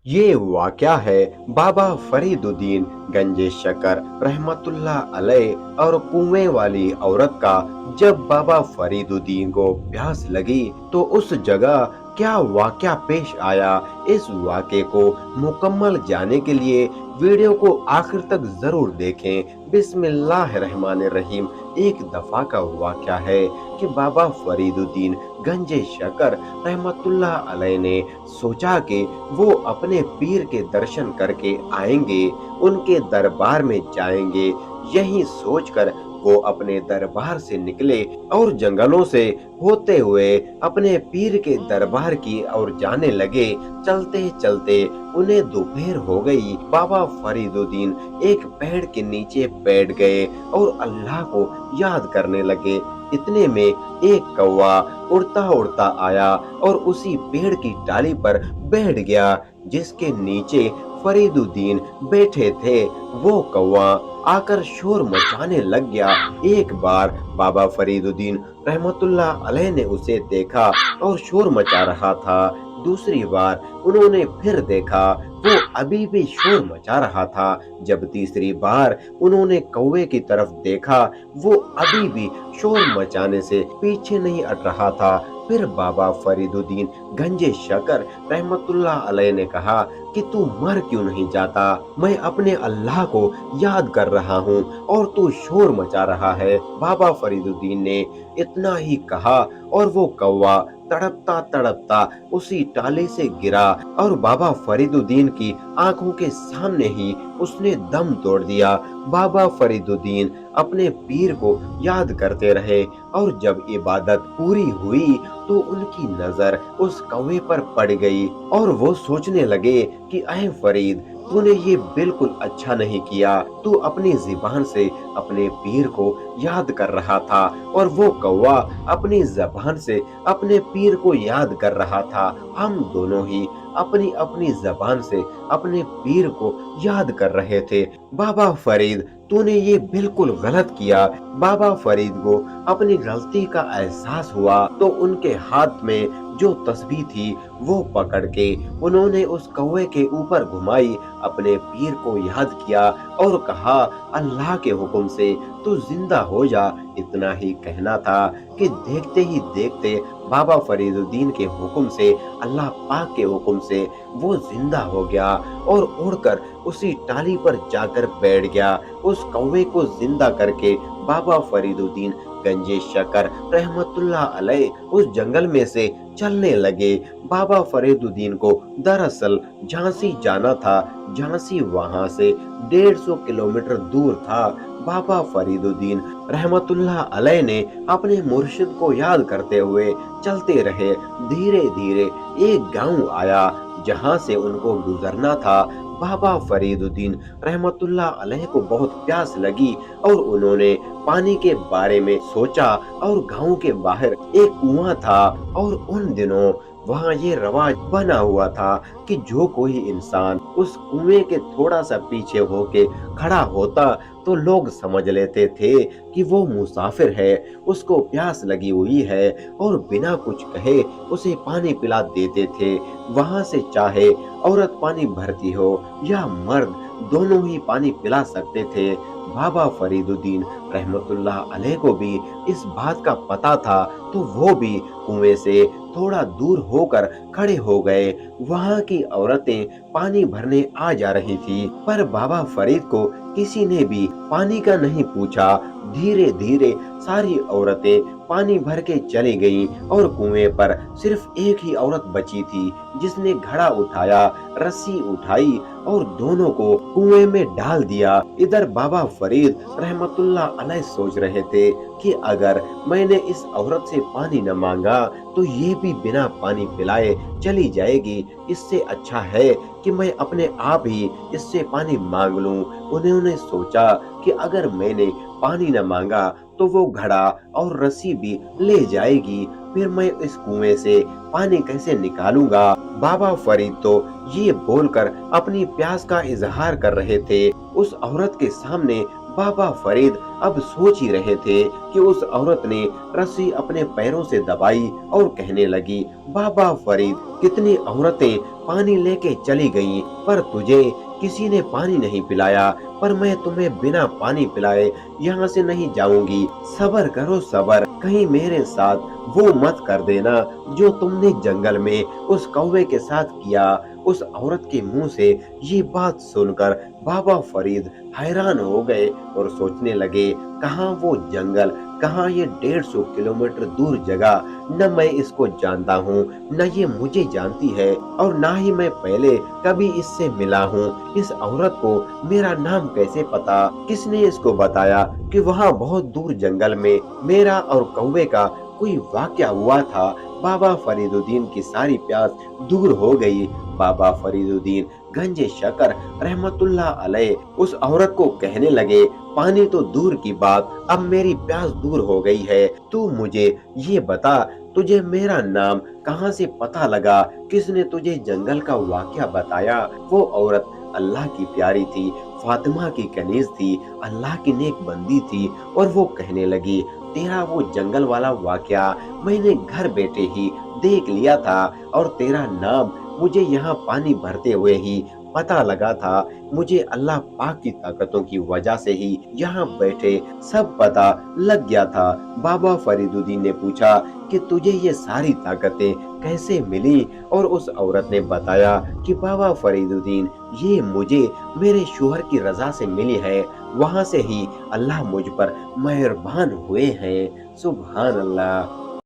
ये वाक़या है बाबा फरीदुद्दीन गंजे शकर रहमतुल्लाह अलैह और कुएं वाली औरत का। जब बाबा फरीदुद्दीन को प्यास लगी तो उस जगह क्या वाक़या पेश आया, इस वाक़े को मुकम्मल जानने के लिए वीडियो को आखिर तक जरूर देखें। बिस्मिल्लाहिर्रहमानिर्रहीम। एक दफा का वाक़या है कि बाबा फरीदुद्दीन गंजे शकर रहमतुल्लाह अलैह ने सोचा कि वो अपने पीर के दर्शन करके आएंगे, उनके दरबार में जाएंगे। यही सोचकर वो अपने दरबार से निकले और जंगलों से होते हुए अपने पीर के दरबार की ओर जाने लगे। चलते चलते उन्हें दोपहर हो गई। बाबा फरीदुद्दीन एक पेड़ के नीचे बैठ गए और अल्लाह को याद करने लगे। इतने में एक कौवा उड़ता उड़ता आया और उसी पेड़ की डाली पर बैठ गया जिसके नीचे फरीदुद्दीन बैठे थे। वो कौवा आकर शोर मचाने लग गया। एक बार बाबा फरीदुद्दीन रहमतुल्लाह अलैह ने उसे देखा और शोर मचा रहा था। दूसरी बार उन्होंने फिर देखा, वो अभी भी शोर मचा रहा था। जब तीसरी बार उन्होंने कौवे की तरफ देखा, वो अभी भी शोर मचाने से पीछे नहीं हट रहा था। फिर बाबा फरीदुद्दीन गंजे शकर रहमतुल्लाह अलैह ने कहा कि तू मर क्यों नहीं जाता? मैं अपने अल्लाह को याद कर रहा हूँ और तू शोर मचा रहा है। बाबा फरीदुद्दीन ने इतना ही कहा और वो कौवा तड़पता तड़पता उसी टाली से गिरा और बाबा फरीदुद्दीन की आंखों के सामने ही उसने दम तोड़ दिया। बाबा फरीदुद्दीन अपने पीर को याद करते रहे और जब इबादत पूरी हुई तो उनकी नजर उस कौवे पर पड़ गई और वो सोचने लगे कि ऐ फरीद, तूने ये बिल्कुल अच्छा नहीं किया। तू अपनी जुबान से अपने पीर को याद कर रहा था और वो कौवा अपनी जबान से अपने पीर को याद कर रहा था। हम दोनों ही अपनी अपनी जबान से अपने पीर को याद कर रहे थे। बाबा फरीद, तूने ये बिल्कुल गलत किया। बाबा फरीद को अपनी गलती का एहसास हुआ तो उनके हाथ में जो तस्बीह थी वो पकड़ के उन्होंने उस कौवे के ऊपर घुमाई, अपने पीर को याद किया और कहा, अल्लाह के हुक्म से तू जिंदा हो जा। इतना ही कहना था कि देखते ही देखते बाबा फरीदुद्दीन के हुक्म से, अल्लाह पाक के हुक्म से वो जिंदा हो गया और उड़कर उसी टाली पर जाकर बैठ गया। उस कौवे को जिंदा करके बाबा फरीदुद्दीन गंजे शकर रहमतुल्लाह अलैह उस जंगल में से चलने लगे। बाबा फरीदुद्दीन को दरअसल झांसी जाना था। झांसी वहां से 150 किलोमीटर दूर था। बाबा फरीदुद्दीन रहमतुल्लाह अलैह ने अपने मुर्शिद को याद करते हुए चलते रहे। धीरे धीरे एक गांव आया जहां से उनको गुजरना था। बाबा फरीदुद्दीन रहमतुल्लाह अलैह को बहुत प्यास लगी और उन्होंने पानी के बारे में सोचा और गांव के बाहर एक कुआं था और उन दिनों वहां ये रवाज बना हुआ था कि जो कोई इंसान उस कुएं के थोड़ा सा पीछे होके खड़ा होता तो लोग समझ लेते थे कि वो मुसाफिर है, उसको प्यास लगी हुई है और बिना कुछ कहे उसे पानी पिला देते थे। वहां से चाहे औरत पानी भरती हो या मर्द, दोनों ही पानी पिला सकते थे। बाबा फरीदुद्दीन रहमतुल्लाह अलैह को भी इस बात का पता था तो वो भी कुएं से थोड़ा दूर होकर खड़े हो गए। वहां की औरतें पानी भरने आ जा रही थी पर बाबा फरीद को किसी ने भी पानी का नहीं पूछा। धीरे धीरे सारी औरतें पानी भर के चली गईं और कुएं पर सिर्फ एक ही औरत बची थी जिसने घड़ा उठाया, रस्सी उठाई और दोनों को कुएं में डाल दिया। इधर बाबा फरीद रहमतुल्लाह अलैह सोच रहे थे कि अगर मैंने इस औरत से पानी न मांगा तो ये भी बिना पानी पिलाए चली जाएगी। इससे अच्छा है कि मैं अपने आप ही इससे पानी मांग लूं। उन्होंने सोचा कि अगर मैंने पानी न मांगा तो वो घड़ा और रस्सी भी ले जाएगी, फिर मैं इस कुएं से पानी कैसे निकालूंगा। बाबा फरीद तो ये बोलकर अपनी प्यास का इजहार कर रहे थे। उस औरत के सामने बाबा फरीद अब सोच ही रहे थे कि उस औरत ने रस्सी अपने पैरों से दबाई और कहने लगी, बाबा फरीद, कितनी औरतें पानी लेके चली गईं, पर तुझे किसी ने पानी नहीं पिलाया। पर मैं तुम्हें बिना पानी पिलाए यहाँ से नहीं जाऊंगी। सबर करो सबर, कहीं मेरे साथ वो मत कर देना जो तुमने जंगल में उस कौवे के साथ किया। उस औरत के मुंह से ये बात सुनकर बाबा फरीद हैरान हो गए और सोचने लगे, कहाँ वो जंगल, कहाँ ये 150 किलोमीटर दूर जगह। न मैं इसको जानता हूँ, न ये मुझे जानती है, और ना ही मैं पहले कभी इससे मिला हूँ। इस औरत को मेरा नाम कैसे पता? किसने इसको बताया कि वहाँ बहुत दूर जंगल में मेरा और कौवे का कोई वाकया हुआ था? बाबा फरीदुद्दीन की सारी प्यास दूर हो गई। बाबा फरीदुद्दीन गंजे शकर रहमतुल्लाह अलैह उस औरत को कहने लगे, पानी तो दूर की बात, अब मेरी प्यास दूर हो गई है। तू मुझे ये बता, तुझे मेरा नाम कहाँ से पता लगा? किसने तुझे जंगल का वाकया बताया? वो औरत अल्लाह की प्यारी थी, फातिमा की कनीज थी, अल्लाह की नेक बंदी थी, और वो कहने लगी, तेरा वो जंगल वाला वाकया मैंने घर बैठे ही देख लिया था, और तेरा नाम मुझे यहाँ पानी भरते हुए ही पता लगा था। मुझे अल्लाह पाक की ताकतों की वजह से ही यहाँ बैठे सब पता लग गया था। बाबा फरीदुद्दीन ने पूछा कि तुझे ये सारी ताकतें कैसे मिली? और उस औरत ने बताया कि बाबा फरीदुद्दीन, ये मुझे मेरे शोहर की रजा से मिली है। वहां से ही अल्लाह मुझ पर मेहरबान हुए हैं। सुभान अल्लाह।